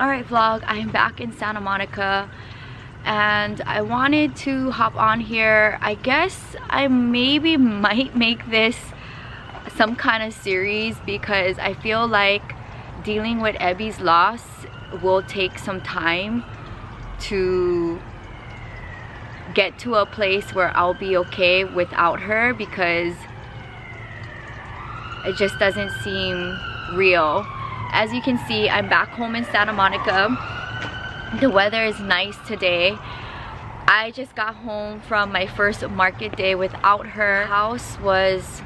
Alright vlog, I'm back in Santa Monica and I wanted to hop on here. I guess I maybe might make this some kind of series because I feel like dealing with Ebby's loss will take some time to get to a place where I'll be okay without her, because it just doesn't seem real. As you can see, I'm back home in Santa Monica. The weather is nice today. I just got home from my first market day without her. The house was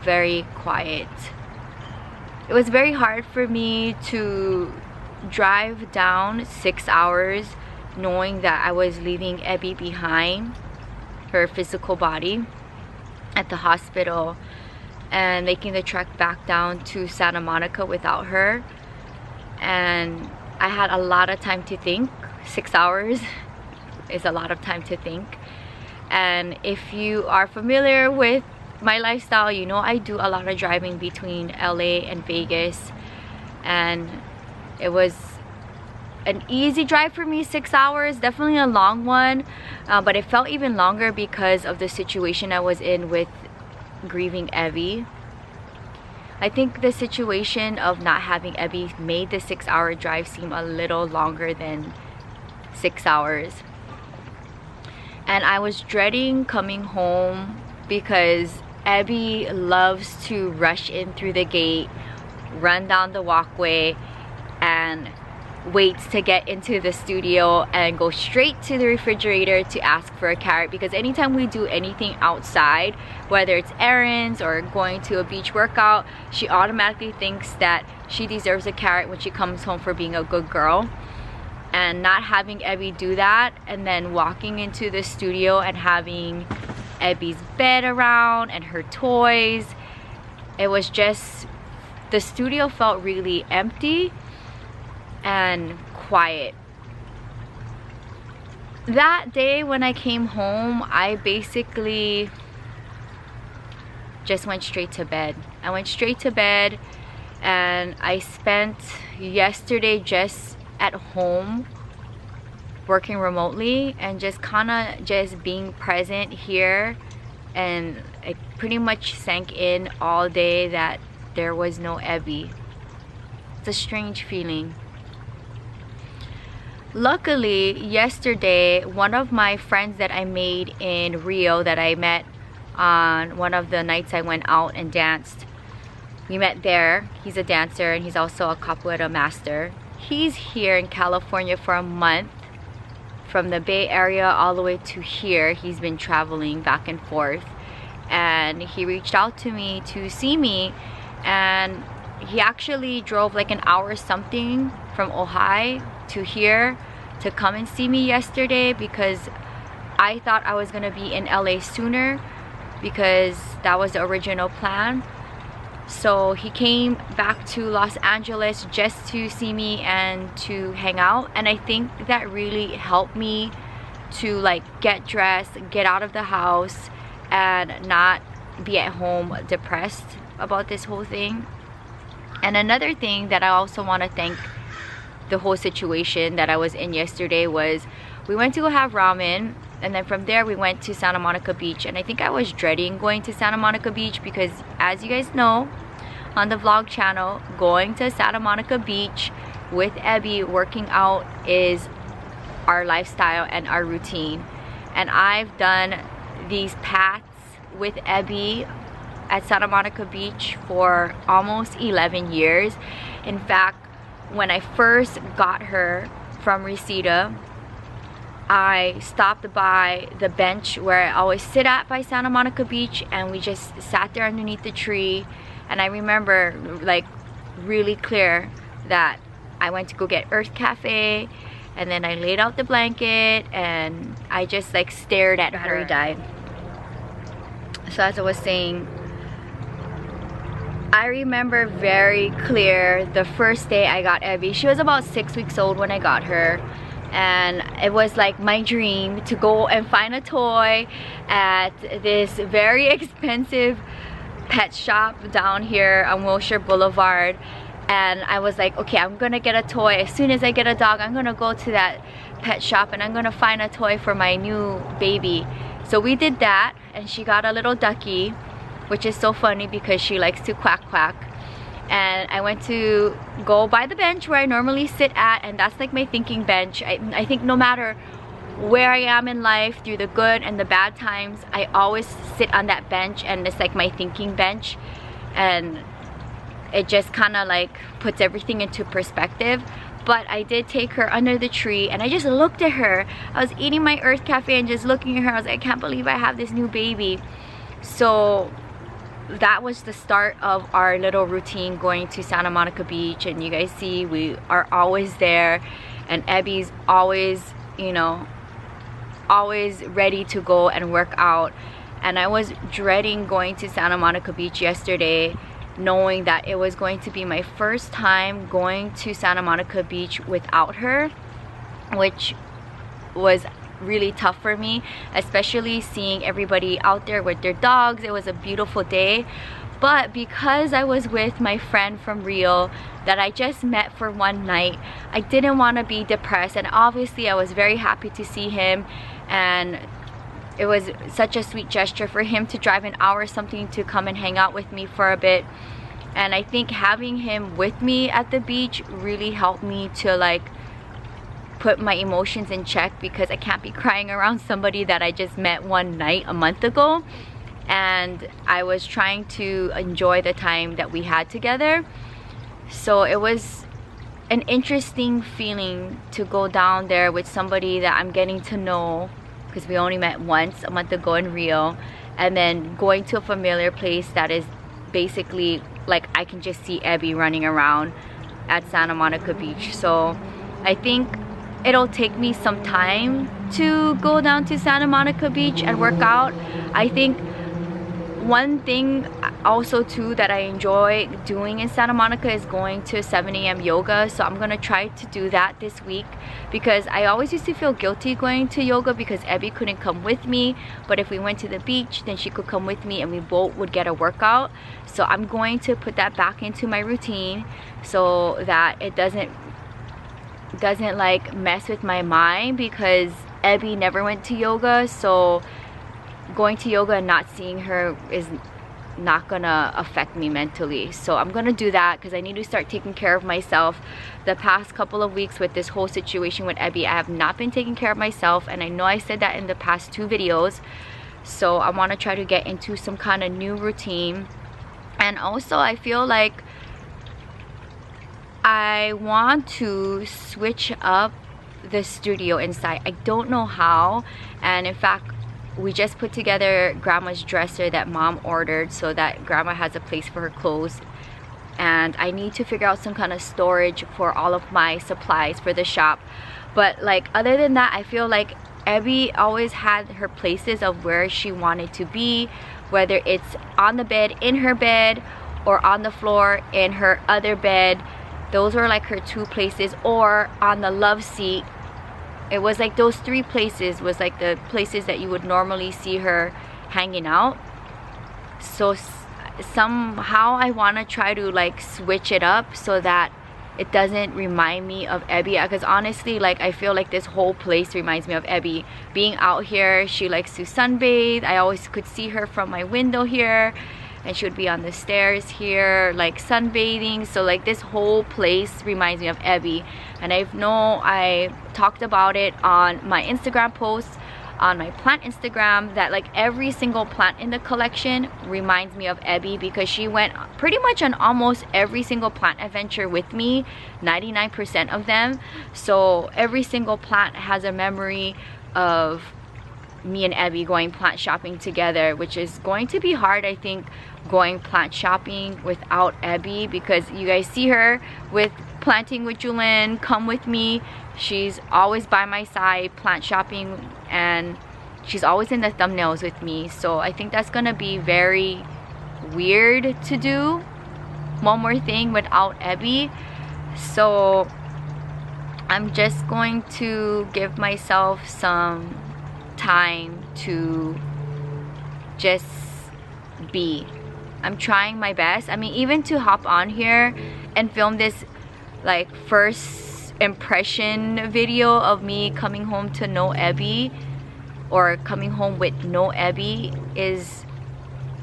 very quiet. It was very hard for me to drive down 6 hours knowing that I was leaving Ebby behind, her physical body, at the hospital, and making the trek back down to Santa Monica without her. And I had a lot of time to think. 6 hours is a lot of time to think. And if you are familiar with my lifestyle, you know I do a lot of driving between LA and Vegas, and it was an easy drive for me. 6 hours, definitely a long one, but it felt even longer because of the situation I was in with grieving Ebby. I think the situation of not having Ebby made the 6 hour drive seem a little longer than 6 hours. And I was dreading coming home because Ebby loves to rush in through the gate, run down the walkway, and waits to get into the studio and go straight to the refrigerator to ask for a carrot. Because anytime we do anything outside, whether it's errands or going to a beach workout, she automatically thinks that she deserves a carrot when she comes home for being a good girl. And not having Ebby do that, and then walking into the studio and having Ebby's bed around and her toys, it was just, the studio felt really empty and quiet. That day when I came home, I basically just went straight to bed. I went straight to bed, and I spent yesterday just at home working remotely and just kind of just being present here. And it pretty much sank in all day that there was no Ebby. It's a strange feeling. Luckily, yesterday, one of my friends that I made in Rio, that I met on one of the nights I went out and danced, we met there. He's a dancer and he's also a capoeira master. He's here in California for a month. From the Bay Area all the way to here, he's been traveling back and forth. And he reached out to me to see me, and he actually drove like an hour something from Ojai to here to come and see me yesterday, because I thought I was gonna be in LA sooner, because that was the original plan. So he came back to Los Angeles just to see me and to hang out, and I think that really helped me to like get dressed, get out of the house, and not be at home depressed about this whole thing. And another thing that I also want to thank the whole situation that I was in yesterday was, we went to go have ramen, and then from there we went to Santa Monica Beach. And I think I was dreading going to Santa Monica Beach because, as you guys know on the vlog channel, going to Santa Monica Beach with Ebby working out is our lifestyle and our routine. And I've done these paths with Ebby at Santa Monica Beach for almost 11 years. In fact, when I first got her from Reseda, I stopped by the bench where I always sit at by Santa Monica Beach, and we just sat there underneath the tree. And I remember like really clear that I went to go get Earth Cafe, and then I laid out the blanket and I just like stared at her. Battery died. So as I was saying, I remember very clear the first day I got Ebby. She was about 6 weeks old when I got her, and it was like my dream to go and find a toy at this very expensive pet shop down here on Wilshire Boulevard. And I was like, okay, I'm gonna get a toy. As soon as I get a dog, I'm gonna go to that pet shop and I'm gonna find a toy for my new baby. So we did that, and she got a little ducky, which is so funny because she likes to quack quack. And I went to go by the bench where I normally sit at, and that's like my thinking bench. I think no matter where I am in life, through the good and the bad times, I always sit on that bench, and it's like my thinking bench, and it just kind of like puts everything into perspective. But I did take her under the tree, and I just looked at her. I was eating my Earth Cafe and just looking at her. I was like, I can't believe I have this new baby. So that was the start of our little routine, going to Santa Monica Beach. And you guys see, we are always there, and Ebby's always, you know, always ready to go and work out. And I was dreading going to Santa Monica Beach yesterday, knowing that it was going to be my first time going to Santa Monica Beach without her, which was really tough for me, especially seeing everybody out there with their dogs. It was a beautiful day, but because I was with my friend from Rio that I just met for one night, I didn't want to be depressed. And obviously I was very happy to see him, and it was such a sweet gesture for him to drive an hour or something to come and hang out with me for a bit. And I think having him with me at the beach really helped me to like put my emotions in check, because I can't be crying around somebody that I just met one night a month ago. And I was trying to enjoy the time that we had together. So it was an interesting feeling to go down there with somebody that I'm getting to know, because we only met once a month ago in Rio, and then going to a familiar place that is basically like I can just see Ebby running around at Santa Monica Beach. So I think it'll take me some time to go down to Santa Monica Beach and work out. I think one thing also too that I enjoy doing in Santa Monica is going to 7 a.m. yoga. So I'm gonna try to do that this week, because I always used to feel guilty going to yoga because Ebby couldn't come with me. But if we went to the beach, then she could come with me and we both would get a workout. So I'm going to put that back into my routine so that it doesn't like mess with my mind, because Ebby never went to yoga. So going to yoga and not seeing her is not gonna affect me mentally. So I'm gonna do that, because I need to start taking care of myself. The past couple of weeks with this whole situation with Ebby, I have not been taking care of myself, and I know I said that in the past 2 videos. So I want to try to get into some kind of new routine. And also I feel like I want to switch up the studio inside. I don't know how. And in fact, we just put together grandma's dresser that mom ordered so that grandma has a place for her clothes, and I need to figure out some kind of storage for all of my supplies for the shop. But like other than that, I feel like Ebby always had her places of where she wanted to be, whether it's on the bed in her bed or on the floor in her other bed. Those were like her 2 places, or on the love seat. It was like those 3 places was like the places that you would normally see her hanging out. So somehow I want to try to like switch it up so that it doesn't remind me of Ebby, because honestly, like I feel like this whole place reminds me of Ebby. Being out here, she likes to sunbathe. I always could see her from my window here, and she would be on the stairs here like sunbathing. So like this whole place reminds me of Ebby. And I talked about it on my Instagram posts, on my plant Instagram, that like every single plant in the collection reminds me of Ebby, because she went pretty much on almost every single plant adventure with me, 99% of them. So every single plant has a memory of me and Ebby going plant shopping together, which is going to be hard, I think, going plant shopping without Ebby, because you guys see her with Planting with Julin, Come With Me. She's always by my side plant shopping, and she's always in the thumbnails with me. So I think that's gonna be very weird to do one more thing without Ebby. So I'm just going to give myself some time to just be. I'm trying my best. I mean, even to hop on here and film this like first impression video of me coming home to no Ebby, or coming home with no Ebby, is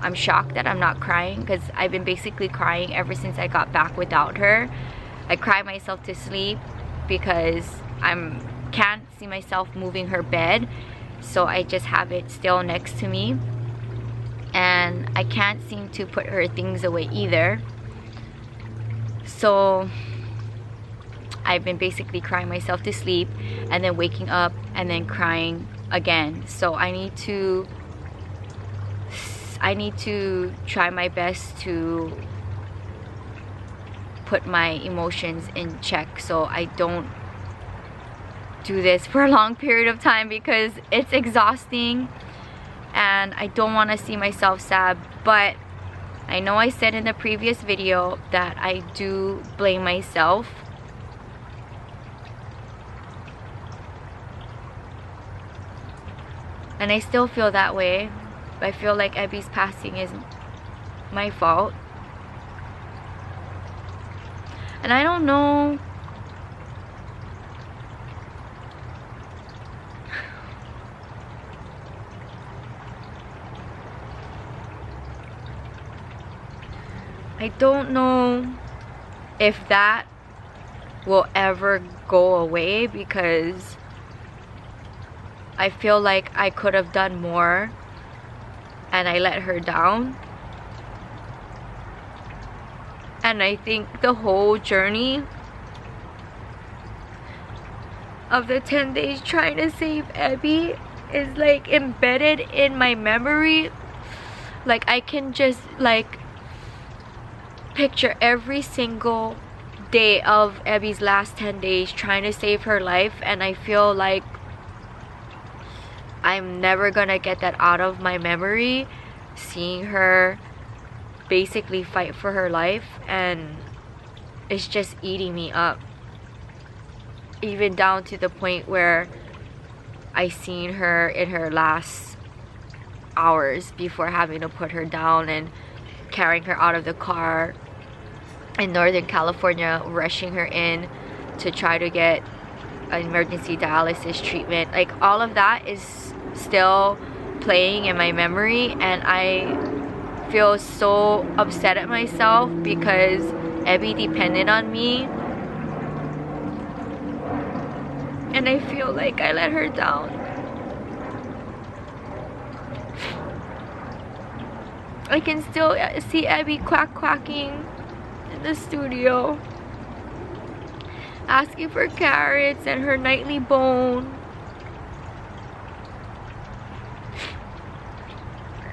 I'm shocked that I'm not crying, because I've been basically crying ever since I got back without her. I cry myself to sleep because can't see myself moving her bed, so I just have it still next to me, and I can't seem to put her things away either. So I've been basically crying myself to sleep and then waking up and then crying again. So I need to try my best to put my emotions in check so I don't do this for a long period of time, because it's exhausting and I don't want to see myself sad. But I know I said in the previous video that I do blame myself. And I still feel that way. I feel like Ebby's passing is my fault. And I don't know. I don't know if that will ever go away, because I feel like I could have done more and I let her down. And I think the whole journey of the 10 days trying to save Ebby is like embedded in my memory. Like I can just like picture every single day of Ebby's last 10 days trying to save her life, and I feel like I'm never gonna get that out of my memory, seeing her basically fight for her life, and it's just eating me up. Even down to the point where I seen her in her last hours before having to put her down and carrying her out of the car in Northern California, rushing her in to try to get an emergency dialysis treatment. Like all of that is still playing in my memory, and I feel so upset at myself because Ebby depended on me, and I feel like I let her down. I can still see Ebby quacking in the studio, asking for carrots and her nightly bone.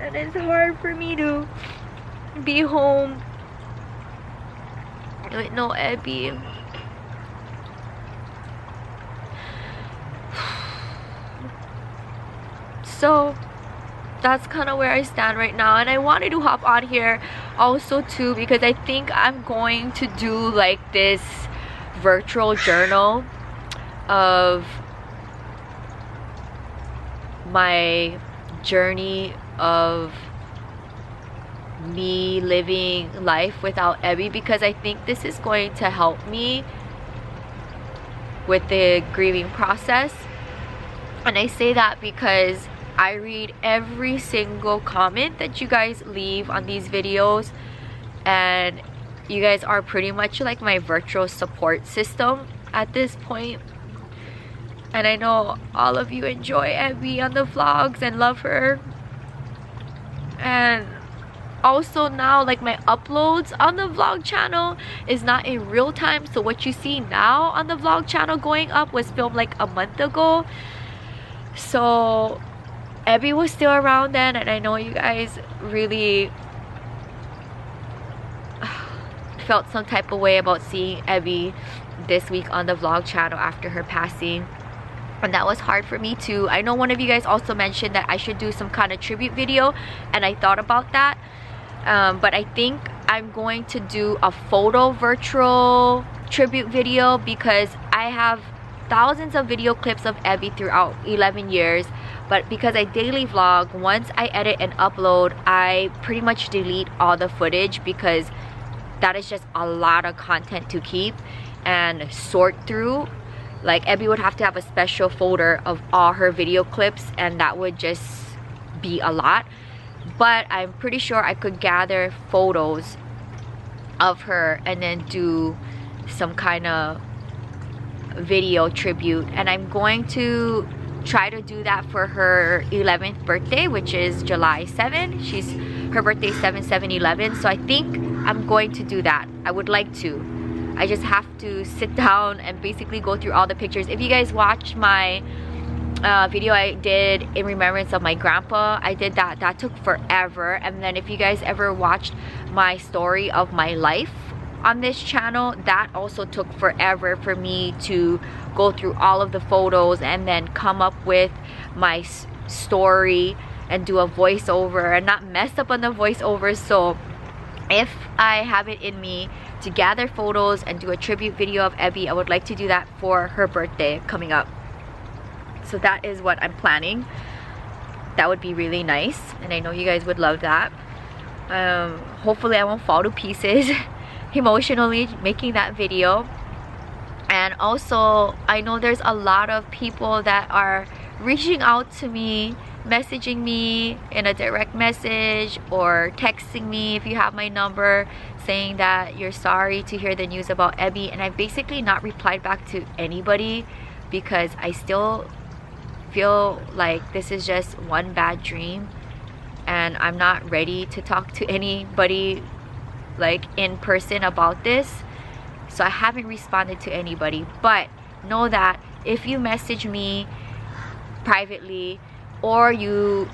And it's hard for me to be home with no Ebby. So that's kind of where I stand right now, and I wanted to hop on here also too because I think I'm going to do like this virtual journal of my journey of me living life without Ebby, because I think this is going to help me with the grieving process. And I say that because I read every single comment that you guys leave on these videos, and you guys are pretty much like my virtual support system at this point. And I know all of you enjoy Ebby on the vlogs and love her. And also now, like, my uploads on the vlog channel is not in real time, so what you see now on the vlog channel going up was filmed like a month ago. So Ebby was still around then, and I know you guys really felt some type of way about seeing Ebby this week on the vlog channel after her passing, and that was hard for me too. I know one of you guys also mentioned that I should do some kind of tribute video, and I thought about that, but I think I'm going to do a photo virtual tribute video because I have thousands of video clips of Ebby throughout 11 years, but because I daily vlog, once I edit and upload, I pretty much delete all the footage because that is just a lot of content to keep and sort through. Like Ebby would have to have a special folder of all her video clips, and that would just be a lot. But I'm pretty sure I could gather photos of her and then do some kind of video tribute, and I'm going to try to do that for her 11th birthday, which is July 7. Her birthday is 7/7/11, so I think I'm going to do that. I would like to. I just have to sit down and basically go through all the pictures. If you guys watch my video I did in remembrance of my grandpa, I did that took forever. And then if you guys ever watched my story of my life on this channel, that also took forever for me to go through all of the photos and then come up with my story and do a voiceover and not mess up on the voiceover. So if I have it in me to gather photos and do a tribute video of Ebby, I would like to do that for her birthday coming up. So that is what I'm planning. That would be really nice, and I know you guys would love that. Hopefully I won't fall to pieces emotionally making that video. And also I know there's a lot of people that are reaching out to me, messaging me in a direct message or texting me if you have my number, saying that you're sorry to hear the news about Ebby. And I've basically not replied back to anybody because I still feel like this is just one bad dream, and I'm not ready to talk to anybody like in person about this. So I haven't responded to anybody. But know that if you message me privately or you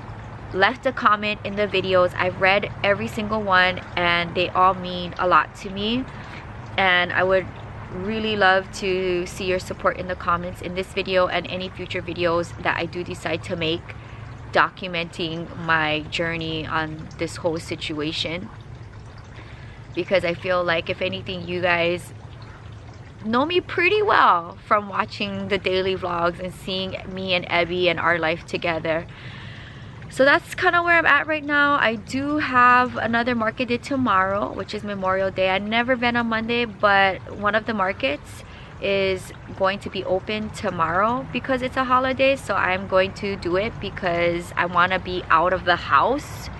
left a comment in the videos, I've read every single one and they all mean a lot to me, and I would really love to see your support in the comments in this video and any future videos that I do decide to make documenting my journey on this whole situation. Because I feel like, if anything, you guys know me pretty well from watching the daily vlogs and seeing me and Ebby and our life together. So that's kind of where I'm at right now. I do have another market day tomorrow, which is Memorial Day. I've never been on Monday, but one of the markets is going to be open tomorrow because it's a holiday. So I'm going to do it because I want to be out of the house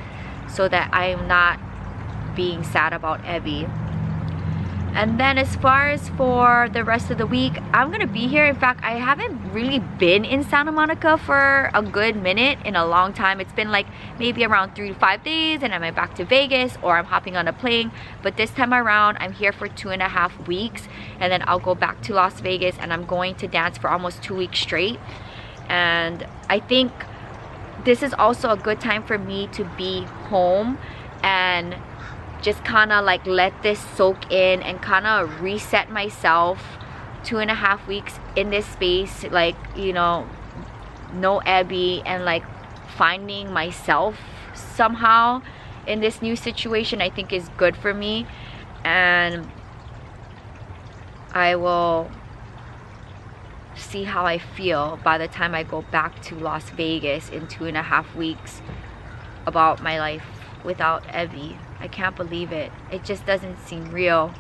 so that I'm not being sad about Ebby. And then as far as for the rest of the week, I'm gonna be here. In fact, I haven't really been in Santa Monica for a good minute, in a long time. It's been like maybe around 3 to 5 days, and I'm back to Vegas or I'm hopping on a plane. But this time around, I'm here for 2.5 weeks, and then I'll go back to Las Vegas, and I'm going to dance for almost 2 weeks straight. And I think this is also a good time for me to be home and just kind of like let this soak in and kind of reset myself. 2.5 weeks in this space, like, you know, no Ebby, and like finding myself somehow in this new situation, I think is good for me. And I will see how I feel by the time I go back to Las Vegas in 2.5 weeks about my life without Ebby. I can't believe it. It just doesn't seem real.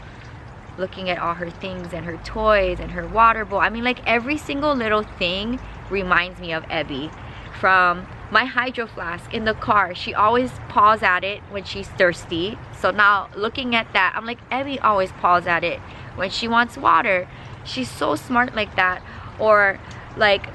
Looking at all her things and her toys and her water bowl. I mean, like, every single little thing reminds me of Ebby. From my hydro flask in the car, she always paws at it when she's thirsty. So now looking at that, I'm like, Ebby always paws at it when she wants water. She's so smart like that. Or like,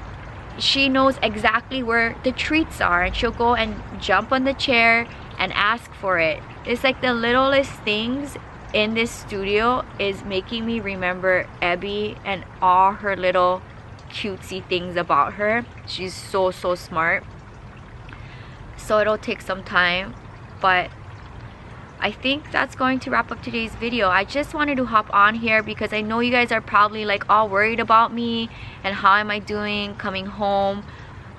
she knows exactly where the treats are, and she'll go and jump on the chair and ask for it. It's like the littlest things in this studio is making me remember Ebby and all her little cutesy things about her. She's so smart. So it'll take some time, but I think that's going to wrap up today's video. I just wanted to hop on here because I know you guys are probably like all worried about me and how am I doing coming home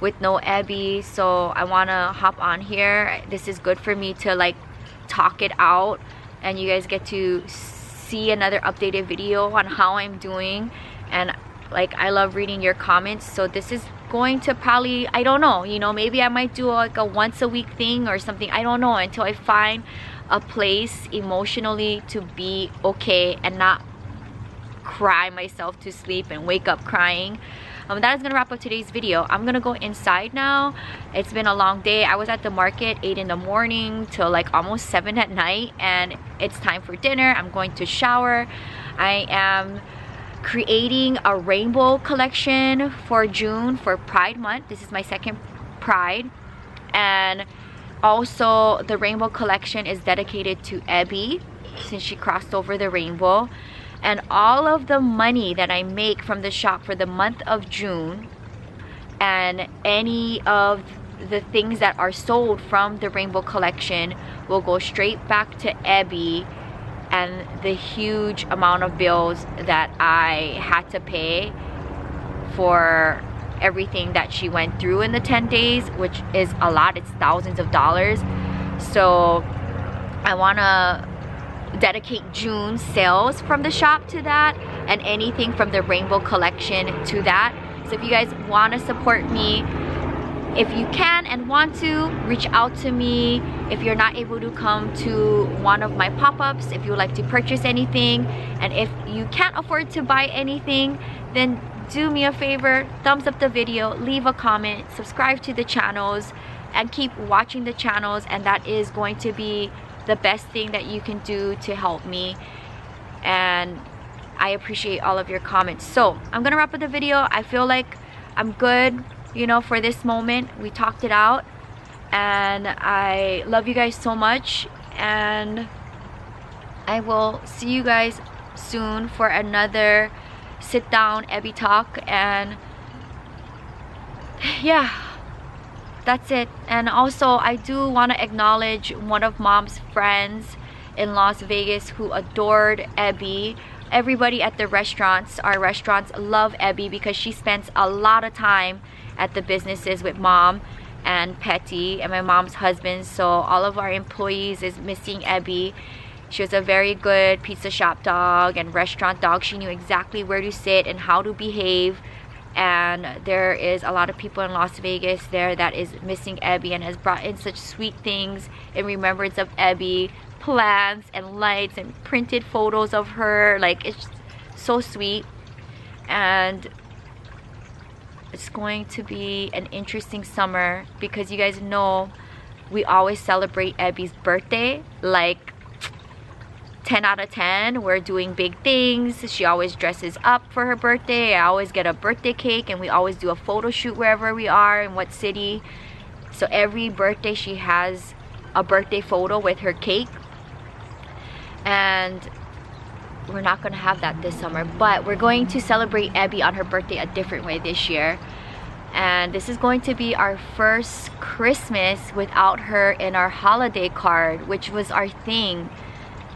with no Ebby. So I want to hop on here. This is good for me to like talk it out, and you guys get to see another updated video on how I'm doing. And like, I love reading your comments, so this is going to probably, I don't know, you know, maybe I might do like a once a week thing or something. I don't know, until I find a place emotionally to be okay and not cry myself to sleep and wake up crying. That is gonna wrap up today's video. I'm gonna go inside now. It's been a long day. I was at the market 8 in the morning till like almost 7 at night, and it's time for dinner. I'm going to shower. I am creating a rainbow collection for June for Pride Month. This is my second Pride, and also the rainbow collection is dedicated to Ebby since she crossed over the rainbow. And all of the money that I make from the shop for the month of June and any of the things that are sold from the rainbow collection will go straight back to Ebby and the huge amount of bills that I had to pay for everything that she went through in the 10 days, which is a lot. It's thousands of dollars. So I want to dedicate June's sales from the shop to that, and anything from the rainbow collection to that. So if you guys want to support me, if you can and want to, reach out to me. If you're not able to come to one of my pop-ups, if you would like to purchase anything, and if you can't afford to buy anything, then do me a favor, thumbs up the video, leave a comment, subscribe to the channels, and keep watching the channels. And that is going to be the best thing that you can do to help me, and I appreciate all of your comments. So I'm gonna wrap up the video. I feel like I'm good, you know, for this moment. We talked it out, and I love you guys so much, and I will see you guys soon for another sit down Ebby talk. And yeah, that's it. And also I do want to acknowledge one of Mom's friends in Las Vegas who adored Ebby. Everybody at the restaurants, our restaurants, love Ebby because she spends a lot of time at the businesses with Mom and Petty and my mom's husband. So all of our employees is missing Ebby. She was a very good pizza shop dog and restaurant dog. She knew exactly where to sit and how to behave. And there is a lot of people in Las Vegas there that is missing Ebby and has brought in such sweet things in remembrance of Ebby, plants and lights and printed photos of her. Like, it's so sweet. And it's going to be an interesting summer because you guys know we always celebrate Ebby's birthday like 10 out of 10. We're doing big things. She always dresses up for her birthday. I always get a birthday cake, and we always do a photo shoot wherever we are, in what city. So every birthday she has a birthday photo with her cake, and we're not gonna have that this summer, but we're going to celebrate Ebby on her birthday a different way this year. And this is going to be our first Christmas without her in our holiday card, which was our thing.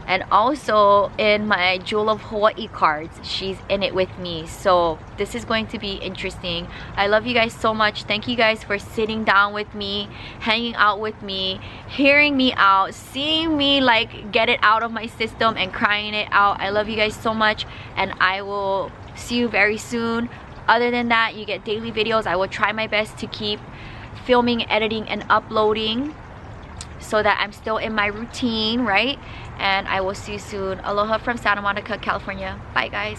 And also in my Jewel of Hawaii cards, she's in it with me. So this is going to be interesting. I love you guys so much. Thank you guys for sitting down with me, hanging out with me, hearing me out, seeing me like get it out of my system and crying it out. I love you guys so much, and I will see you very soon. Other than that, you get daily videos. I will try my best to keep filming, editing, and uploading so that I'm still in my routine, right? And I will see you soon. Aloha from Santa Monica, California. Bye, guys.